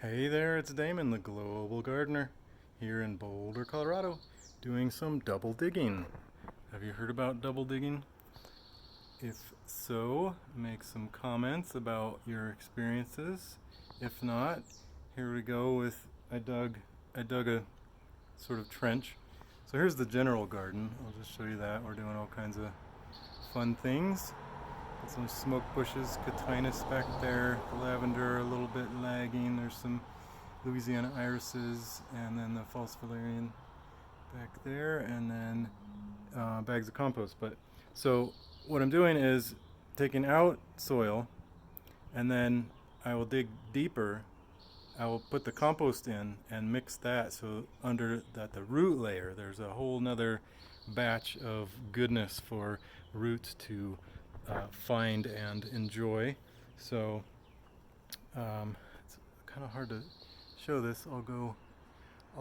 Hey there, it's Damon, the Global Gardener, here in Boulder, Colorado, doing some double digging. Have you heard about double digging? If so, make some comments about your experiences. If not, here we go with I dug a sort of trench. So here's the general garden. I'll just show you that. We're doing all kinds of fun things. Got some smoke bushes, cotinus back there, lavender a little bit lagging. There's some Louisiana irises, and then the false valerian back there, and then bags of compost. But so what I'm doing is taking out soil, and then I will dig deeper. I will put the compost in and mix that so under that the root layer there's a whole nother batch of goodness for roots to find and enjoy. So it's kind of hard to show this. I'll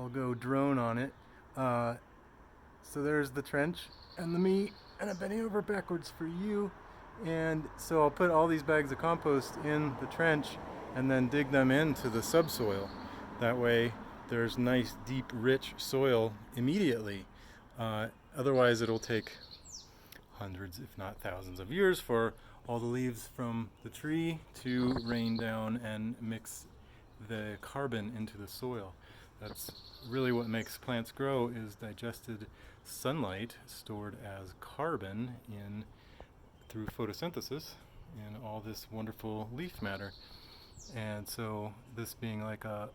go drone on it. So there's the trench and the me, and I'm bending over backwards for you. And so I'll put all these bags of compost in the trench and then dig them into the subsoil. That way there's nice, deep, rich soil immediately. Otherwise it'll take hundreds, if not thousands of years for all the leaves from the tree to rain down and mix the carbon into the soil. That's really what makes plants grow, is digested sunlight stored as carbon in through photosynthesis in all this wonderful leaf matter. And so this being like a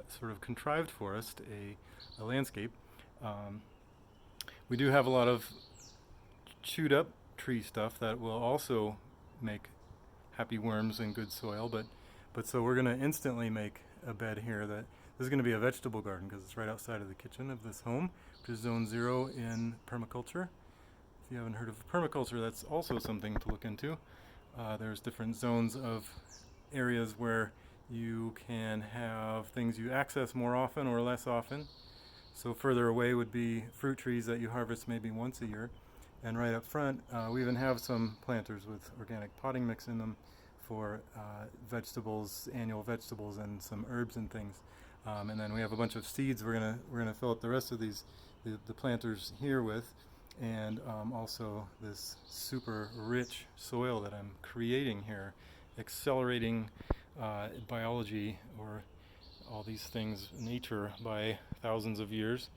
sort of contrived forest, a landscape, we do have a lot of chewed up tree stuff that will also make happy worms in good soil, but so we're going to instantly make a bed here. That this is going to be a vegetable garden because it's right outside of the kitchen of this home, which is zone 0 in permaculture. If you haven't heard of permaculture, that's also something to look into. There's different zones of areas where you can have things you access more often or less often. So further away would be fruit trees that you harvest maybe once a year. And right up front, we even have some planters with organic potting mix in them for vegetables, annual vegetables, and some herbs and things. And then we have a bunch of seeds we're gonna fill up the rest of the planters here with, and also this super rich soil that I'm creating here, accelerating biology, or all these things, nature, by thousands of years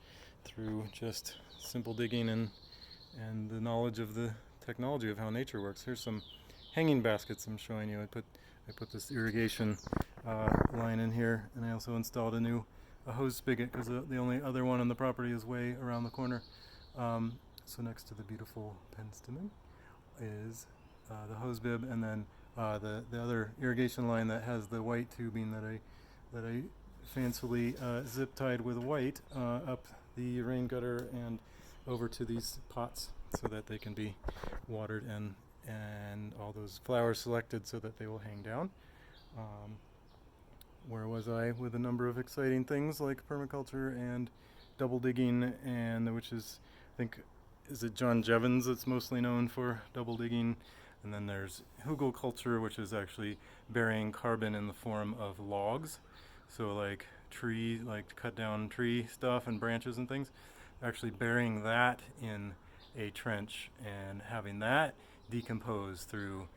through just simple digging and the knowledge of the technology of how nature works. Here's some hanging baskets I'm showing you. I put this irrigation line in here, and I also installed a hose spigot because the only other one on the property is way around the corner. So next to the beautiful penstemon is the hose bib, and then the other irrigation line that has the white tubing that I fancily zip tied with white up the rain gutter and over to these pots so that they can be watered, and all those flowers selected so that they will hang down. Where was I with a number of exciting things like permaculture and double digging, and which is, I think, is it John Jevons that's mostly known for double digging. And then there's hugelkultur, which is actually burying carbon in the form of logs. So like cut down tree stuff and branches and things, actually burying that in a trench and having that decompose through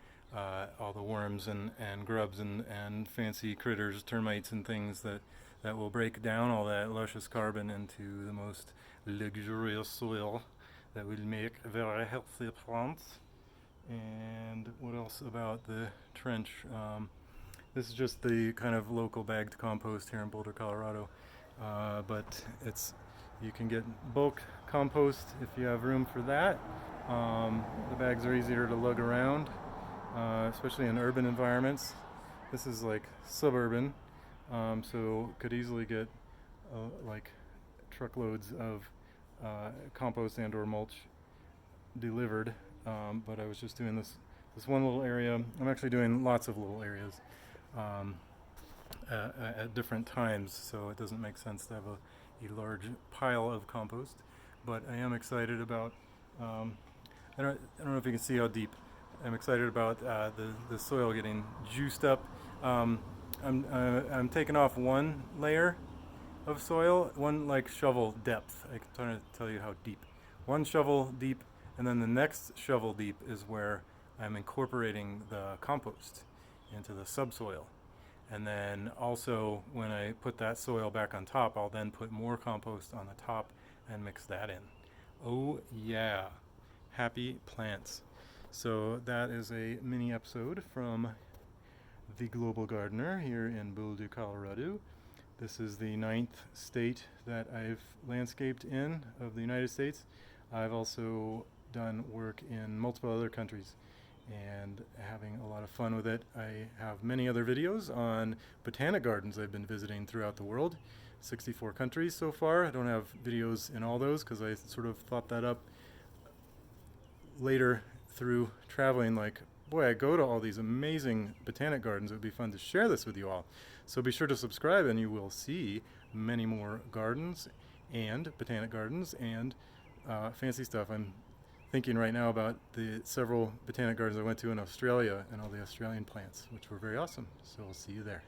all the worms and grubs and fancy critters, termites and things that will break down all that luscious carbon into the most luxurious soil that will make very healthy plants. And what else about the trench? This is just the kind of local bagged compost here in Boulder, Colorado. But you can get bulk compost if you have room for that. The bags are easier to lug around, especially in urban environments. This is like suburban, so could easily get like truckloads of compost and or mulch delivered. But I was just doing this one little area. I'm actually doing lots of little areas at different times, so it doesn't make sense to have a large pile of compost. But I am excited about, I don't know if you can see how deep. I'm excited about the soil getting juiced up. I'm taking off one layer of soil, one like shovel depth. I'm trying to tell you how deep. One shovel deep, and then the next shovel deep is where I'm incorporating the compost into the subsoil. And then also when I put that soil back on top, I'll then put more compost on the top and mix that in. Oh yeah, happy plants. So that is a mini episode from the Global Gardener here in Boulder, Colorado. This is the 9th state that I've landscaped in of the United States. I've also done work in multiple other countries and having a lot of fun with it. I have many other videos on botanic gardens I've been visiting throughout the world. 64 countries so far. I don't have videos in all those because I sort of thought that up later through traveling, like, boy, I go to all these amazing botanic gardens. It would be fun to share this with you all. So be sure to subscribe and you will see many more gardens and botanic gardens and fancy stuff. I'm thinking right now about the several botanic gardens I went to in Australia and all the Australian plants, which were very awesome. So I'll see you there.